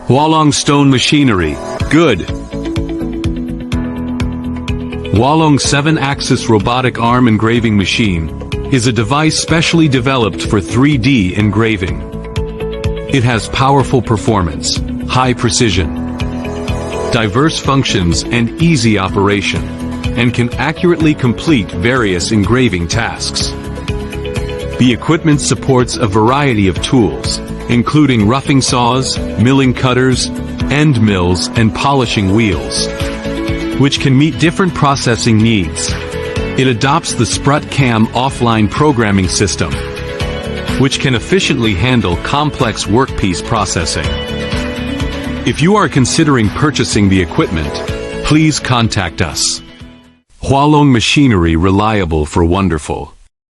HUALONG stone machinery. Good. HUALONG 7-axis robotic arm engraving machine is a device specially developed for 3D engraving. It has powerful performance, high precision, diverse functions and easy operation, and can accurately complete various engraving tasks. The equipment supports a variety of tools, including roughing saws, milling cutters, end mills, and polishing wheels, which can meet different processing needs. It adopts the SprutCam offline programming system, which can efficiently handle complex workpiece processing. If you are considering purchasing the equipment, please contact us. HUALONG machinery, reliable for wonderful.